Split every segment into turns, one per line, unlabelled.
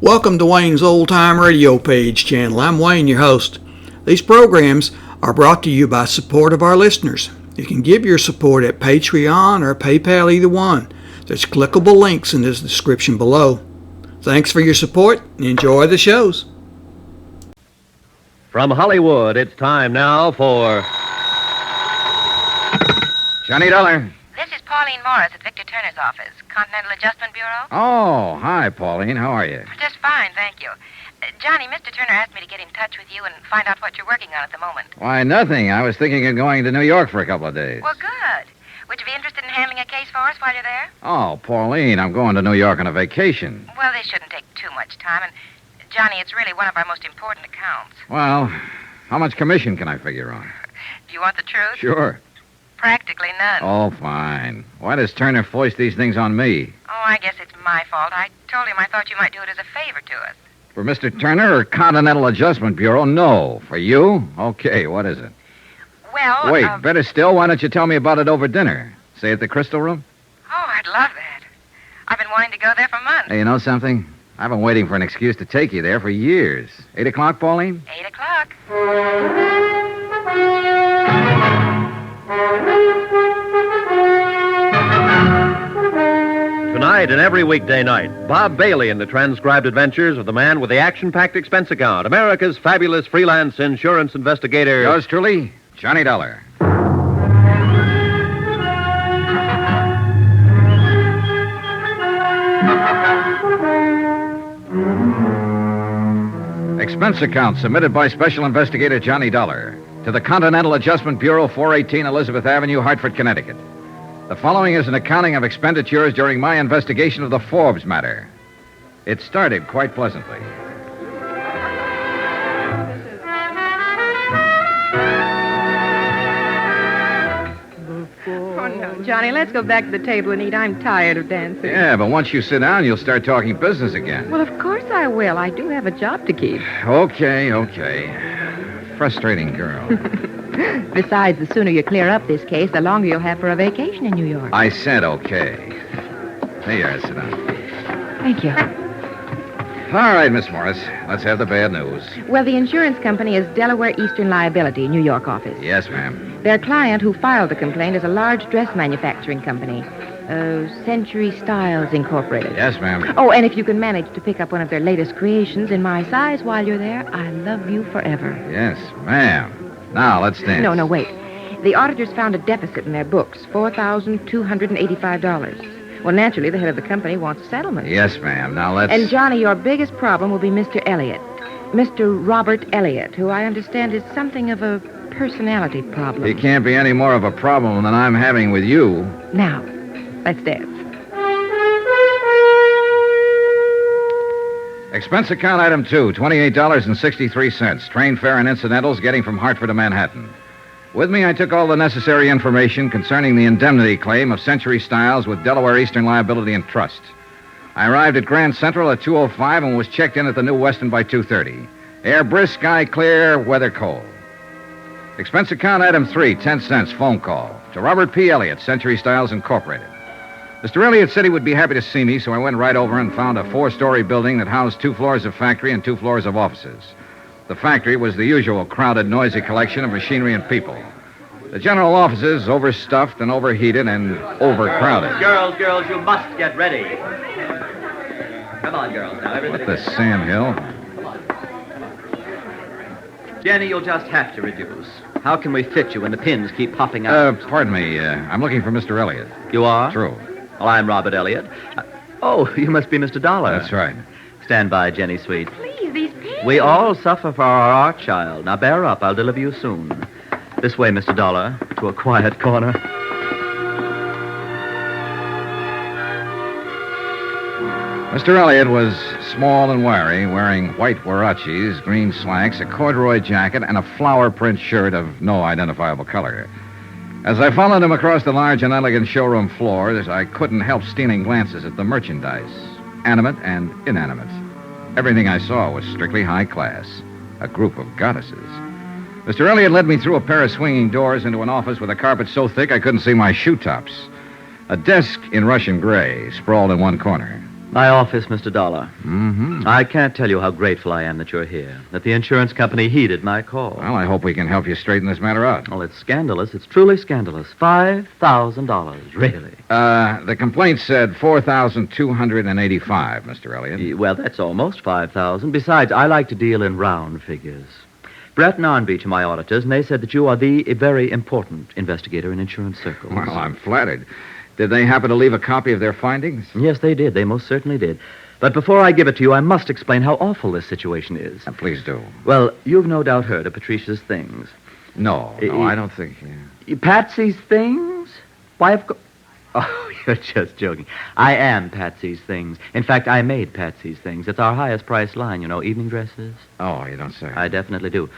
Welcome to Wayne's Old Time Radio Page channel. I'm Wayne, your host. These programs are brought to you by support of our listeners. You can give your support at Patreon or PayPal, either one. There's clickable links in the description below. Thanks for your support and enjoy the shows.
From Hollywood, it's time now for
Johnny Dollar.
This is Pauline Morris at Victor Turner's office, Continental Adjustment Bureau.
Oh, hi, Pauline. How are you?
Just fine, thank you. Johnny, Mr. Turner asked me to get in touch with you and find out what you're working on at the moment.
Why, nothing. I was thinking of going to New York for a couple of days.
Well, good. Would you be interested in handling a case for us while you're there?
Oh, Pauline, I'm going to New York on a vacation.
Well, this shouldn't take too much time, and, Johnny, it's really one of our most important accounts.
Well, how much commission can I figure on?
Do you want the truth?
Sure.
Practically none.
Oh, fine. Why does Turner foist these things on me?
Oh, I guess it's my fault. I told him I thought you might do it as a favor to us.
For Mr. Turner or Continental Adjustment Bureau? No. For you? Okay, what is it?
Well,
Wait, better still, why don't you tell me about it over dinner? Say at the Crystal Room?
Oh, I'd love that. I've been wanting to go there for months.
Hey, you know something? I've been waiting for an excuse to take you there for years. 8 o'clock, Pauline?
8 o'clock.
Tonight and every weekday night, Bob Bailey in the transcribed adventures of the man with the action-packed expense account, America's fabulous freelance insurance investigator.
Yours truly, Johnny Dollar. Expense account submitted by Special Investigator Johnny Dollar to the Continental Adjustment Bureau, 418 Elizabeth Avenue, Hartford, Connecticut. The following is an accounting of expenditures during my investigation of the Forbes matter. It started quite pleasantly.
Oh, no, Johnny, let's go back to the table and eat. I'm tired of dancing.
Yeah, but once you sit down, you'll start talking business again.
Well, of course I will. I do have a job to keep.
Okay. Frustrating girl.
Besides, the sooner you clear up this case, the longer you'll have for a vacation in New York.
I said okay. There you are, sit down.
Thank you.
All right, Miss Morris, let's have the bad news.
Well, the insurance company is Delaware Eastern Liability, New York office.
Yes, ma'am.
Their client who filed the complaint is a large dress manufacturing company, Century Styles Incorporated.
Yes, ma'am.
Oh, and if you can manage to pick up one of their latest creations in my size while you're there, I love you forever.
Yes, ma'am. Now, let's dance.
No, wait. The auditors found a deficit in their books, $4,285. Well, naturally, the head of the company wants a settlement.
Yes, ma'am. Now, let's...
And, Johnny, your biggest problem will be Mr. Elliott. Mr. Robert Elliott, who I understand is something of a personality problem.
He can't be any more of a problem than I'm having with you.
Now, let's dance.
Expense account item 2, $28.63. Train fare and incidentals getting from Hartford to Manhattan. With me, I took all the necessary information concerning the indemnity claim of Century Styles with Delaware Eastern Liability and Trust. I arrived at Grand Central at 2:05 and was checked in at the New Weston by 2:30. Air brisk, sky clear, weather cold. Expense account item 3, 10 cents, phone call to Robert P. Elliott, Century Styles Incorporated. Mr. Elliott said he would be happy to see me, so I went right over and found a 4-story building that housed 2 floors of factory and 2 floors of offices. The factory was the usual crowded, noisy collection of machinery and people. The general offices, overstuffed and overheated and overcrowded.
Girls, you must get ready. Come on, girls. Now, everything.
What the Sam Hill?
Jenny, you'll just have to reduce. How can we fit you when the pins keep popping out?
Pardon me. I'm looking for Mr. Elliott.
You are?
True.
Well, I'm Robert Elliott. Oh, you must be Mr. Dollar.
That's right.
Stand by, Jenny, sweet.
Please, these pins.
We all suffer for our art child. Now, bear up. I'll deliver you soon. This way, Mr. Dollar, to a quiet corner.
Mr. Elliott was small and wiry, wearing white huaraches, green slacks, a corduroy jacket, and a flower print shirt of no identifiable color. As I followed him across the large and elegant showroom floors, I couldn't help stealing glances at the merchandise, animate and inanimate. Everything I saw was strictly high class, a group of goddesses. Mr. Elliott led me through a pair of swinging doors into an office with a carpet so thick I couldn't see my shoe tops. A desk in Russian gray sprawled in one corner.
My office, Mr. Dollar.
Mm-hmm.
I can't tell you how grateful I am that you're here, that the insurance company heeded my call.
Well, I hope we can help you straighten this matter out.
Well, it's scandalous. It's truly scandalous. $5,000, really.
The complaint said $4,285, Mr. Elliott.
Well, that's almost $5,000. Besides, I like to deal in round figures. Brett and Arnbeach are my auditors, and they said that you are the very important investigator in insurance circles.
Well, I'm flattered. Did they happen to leave a copy of their findings?
Yes, they did. They most certainly did. But before I give it to you, I must explain how awful this situation is.
Please do.
Well, you've no doubt heard of Patricia's things.
No, I don't think...
Patsy's things? Why, of course... Oh, you're just joking. I am Patsy's things. In fact, I made Patsy's things. It's our highest priced line, evening dresses.
Oh, you don't say.
I definitely do.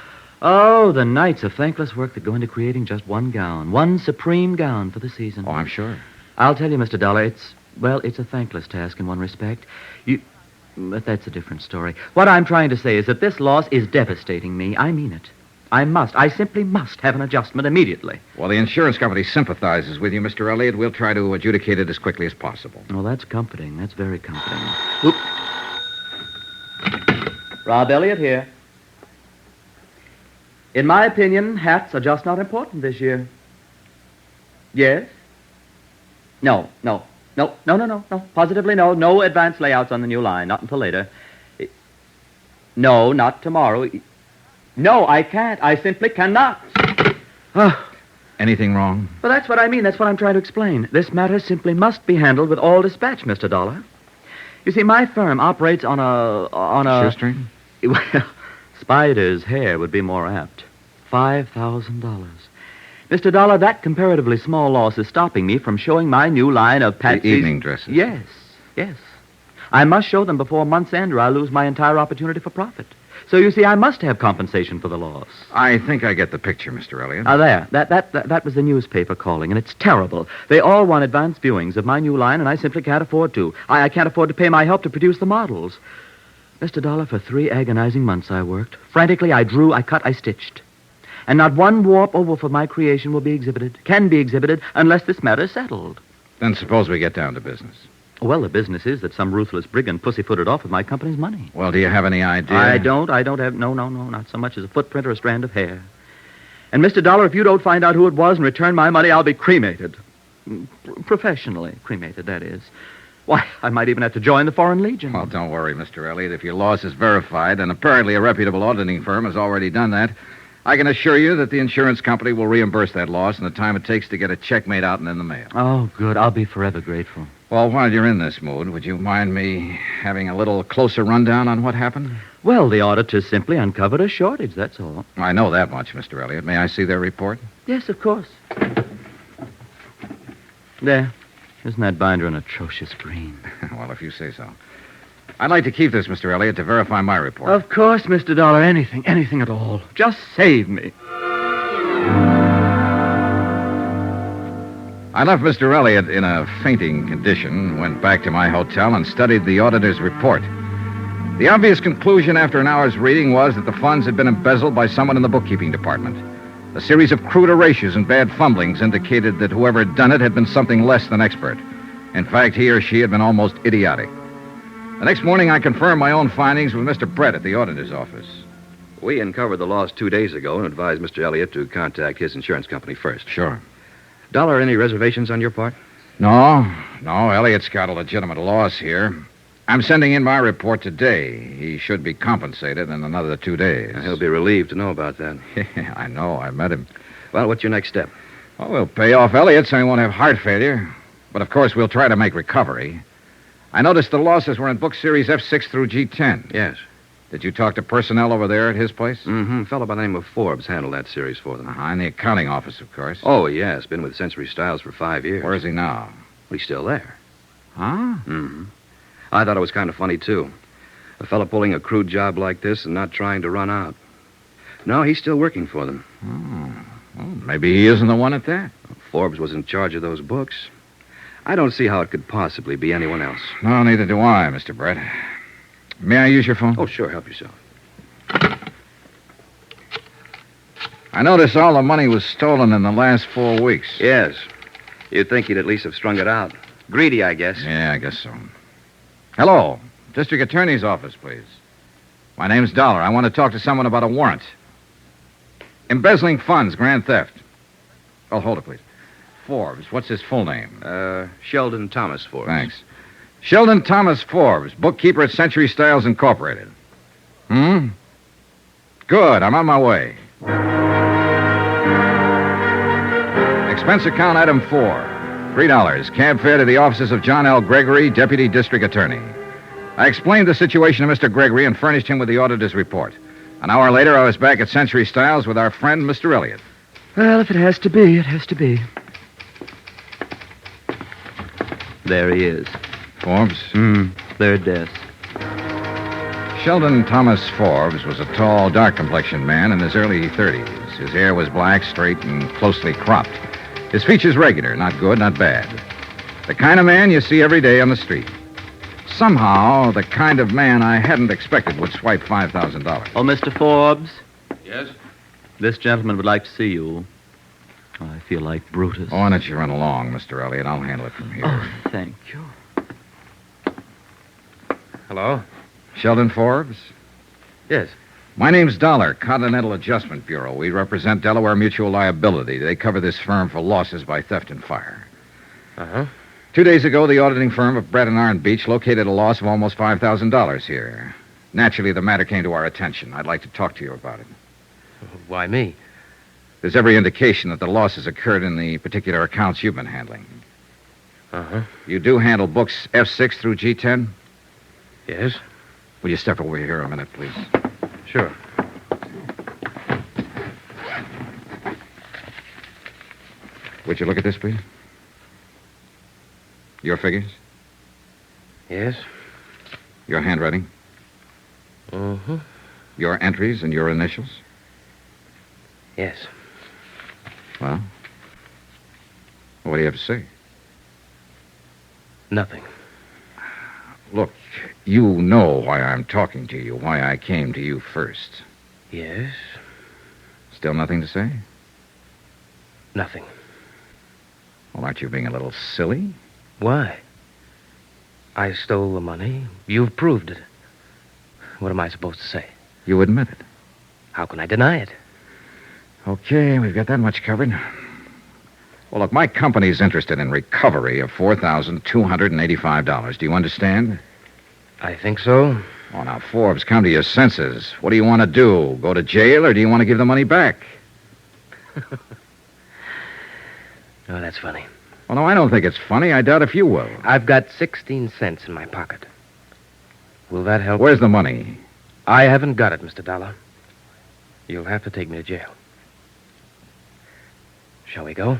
Oh, the nights of thankless work that go into creating just one gown, one supreme gown for the season.
Oh, I'm sure.
I'll tell you, Mr. Dollar, it's a thankless task in one respect. But that's a different story. What I'm trying to say is that this loss is devastating me. I mean it. I simply must have an adjustment immediately.
Well, the insurance company sympathizes with you, Mr. Elliott. We'll try to adjudicate it as quickly as possible.
Well, that's comforting. That's very comforting. Oop. Rob Elliott here. In my opinion, hats are just not important this year. Yes? No. Positively no. No advance layouts on the new line. Not until later. No, not tomorrow. No, I can't. I simply cannot.
Anything wrong?
Well, that's what I mean. That's what I'm trying to explain. This matter simply must be handled with all dispatch, Mr. Dollar. You see, my firm operates on a...
Shoestring?
Well, spider's hair would be more apt. $5,000. Mr. Dollar, that comparatively small loss is stopping me from showing my new line of Patsy's...
The evening dresses?
Yes. I must show them before month's end, or I'll lose my entire opportunity for profit. So, you see, I must have compensation for the loss.
I think I get the picture, Mr. Elliott.
There. That was the newspaper calling, and it's terrible. They all want advance viewings of my new line, and I simply can't afford to. I can't afford to pay my help to produce the models. Mr. Dollar, for 3 agonizing months I worked. Frantically, I drew, I cut, I stitched. And not one warp or woof of my creation will be exhibited, can be exhibited, unless this matter's settled.
Then suppose we get down to business.
Well, the business is that some ruthless brigand pussyfooted off with my company's money.
Well, do you have any idea?
I don't have, no, not so much as a footprint or a strand of hair. And, Mr. Dollar, if you don't find out who it was and return my money, I'll be cremated. Professionally cremated, that is. Why, I might even have to join the Foreign Legion.
Well, don't worry, Mr. Elliott. If your loss is verified, and apparently a reputable auditing firm has already done that, I can assure you that the insurance company will reimburse that loss in the time it takes to get a check made out and in the mail.
Oh, good. I'll be forever grateful.
Well, while you're in this mood, would you mind me having a little closer rundown on what happened?
Well, the auditors simply uncovered a shortage, that's all.
I know that much, Mr. Elliott. May I see their report?
Yes, of course. There. Isn't that binder an atrocious green?
Well, if you say so. I'd like to keep this, Mr. Elliott, to verify my report.
Of course, Mr. Dollar. Anything at all. Just save me.
I left Mr. Elliott in a fainting condition, went back to my hotel, and studied the auditor's report. The obvious conclusion after an hour's reading was that the funds had been embezzled by someone in the bookkeeping department. A series of crude erasures and bad fumblings indicated that whoever had done it had been something less than expert. In fact, he or she had been almost idiotic. The next morning, I confirmed my own findings with Mr. Brett at the auditor's office.
We uncovered the loss 2 days ago and advised Mr. Elliott to contact his insurance company first.
Sure.
Dollar, any reservations on your part?
No, Elliott's got a legitimate loss here. I'm sending in my report today. He should be compensated in another 2 days.
He'll be relieved to know about that.
I know. I met him.
Well, what's your next step?
Well, we'll pay off Elliott so he won't have heart failure. But, of course, we'll try to make recovery. I noticed the losses were in book series F6 through G10.
Yes.
Did you talk to personnel over there at his place?
Mm-hmm. A fellow by the name of Forbes handled that series for them.
In the accounting office, of course.
Oh, yes. Been with Century Styles for 5 years.
Where is he now?
He's still there.
Huh?
Mm-hmm. I thought it was kind of funny, too. A fellow pulling a crude job like this and not trying to run out. No, he's still working for them.
Well, maybe he isn't the one at that.
Forbes was in charge of those books. I don't see how it could possibly be anyone else.
No, neither do I, Mr. Brett. May I use your phone?
Oh, sure. Help yourself.
I noticed all the money was stolen in the last 4 weeks.
Yes. You'd think he'd at least have strung it out. Greedy, I guess.
Yeah, I guess so. Hello. District Attorney's office, please. My name's Dollar. I want to talk to someone about a warrant. Embezzling funds, grand theft. Oh, hold it, please. Forbes. What's his full name?
Sheldon Thomas Forbes.
Thanks. Sheldon Thomas Forbes, bookkeeper at Century Styles Incorporated. Good. I'm on my way. Expense account item 4. $3. Cab fare to the offices of John L. Gregory, Deputy District Attorney. I explained the situation to Mr. Gregory and furnished him with the auditor's report. An hour later, I was back at Century Styles with our friend, Mr. Elliott.
Well, if it has to be, it has to be. There he is.
Forbes?
Third desk.
Sheldon Thomas Forbes was a tall, dark-complexioned man in his early 30s. His hair was black, straight, and closely cropped. His features regular, not good, not bad. The kind of man you see every day on the street. Somehow, the kind of man I hadn't expected would swipe $5,000.
Oh, Mr. Forbes?
Yes?
This gentleman would like to see you. I feel like Brutus.
Oh, why don't you run along, Mr. Elliott? I'll handle it from here.
Oh, thank you.
Hello?
Sheldon Forbes?
Yes.
My name's Dollar, Continental Adjustment Bureau. We represent Delaware Mutual Liability. They cover this firm for losses by theft and fire.
Uh-huh.
2 days ago, the auditing firm of Brett and Arn Beach located a loss of almost $5,000 here. Naturally, the matter came to our attention. I'd like to talk to you about it.
Why me?
There's every indication that the losses occurred in the particular accounts you've been handling.
Uh-huh.
You do handle books F6 through G10?
Yes?
Will you step over here a minute, please?
Sure.
Would you look at this, please? Your figures?
Yes?
Your handwriting?
Mm-hmm.
Your entries and your initials?
Yes.
Well, what do you have to say?
Nothing.
Look, you know why I'm talking to you, why I came to you first.
Yes?
Still nothing to say?
Nothing.
Well, aren't you being a little silly?
Why? I stole the money. You've proved it. What am I supposed to say?
You admit it.
How can I deny it?
Okay, we've got that much covered. Well, look, my company's interested in recovery of $4,285. Do you understand?
I think so.
Oh, now, Forbes, come to your senses. What do you want to do? Go to jail, or do you want to give the money back?
Oh, that's funny.
Well, no, I don't think it's funny. I doubt if you will.
I've got 16 cents in my pocket. Will that help?
Where's the money?
I haven't got it, Mr. Dollar. You'll have to take me to jail. Shall we go?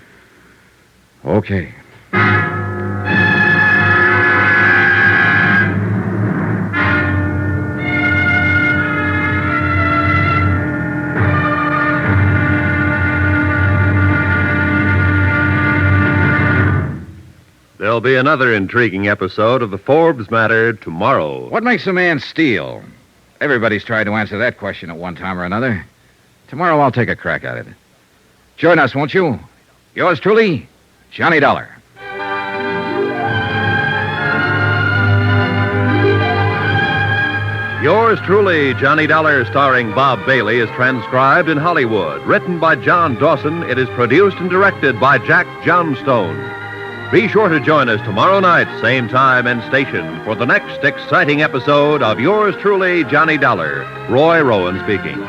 Okay.
There'll be another intriguing episode of the Forbes Matter tomorrow.
What makes a man steal? Everybody's tried to answer that question at one time or another. Tomorrow I'll take a crack at it. Join us, won't you? Yours truly, Johnny Dollar.
Yours truly, Johnny Dollar, starring Bob Bailey, is transcribed in Hollywood. Written by John Dawson, it is produced and directed by Jack Johnstone. Be sure to join us tomorrow night, same time and station, for the next exciting episode of Yours truly, Johnny Dollar. Roy Rowan speaking.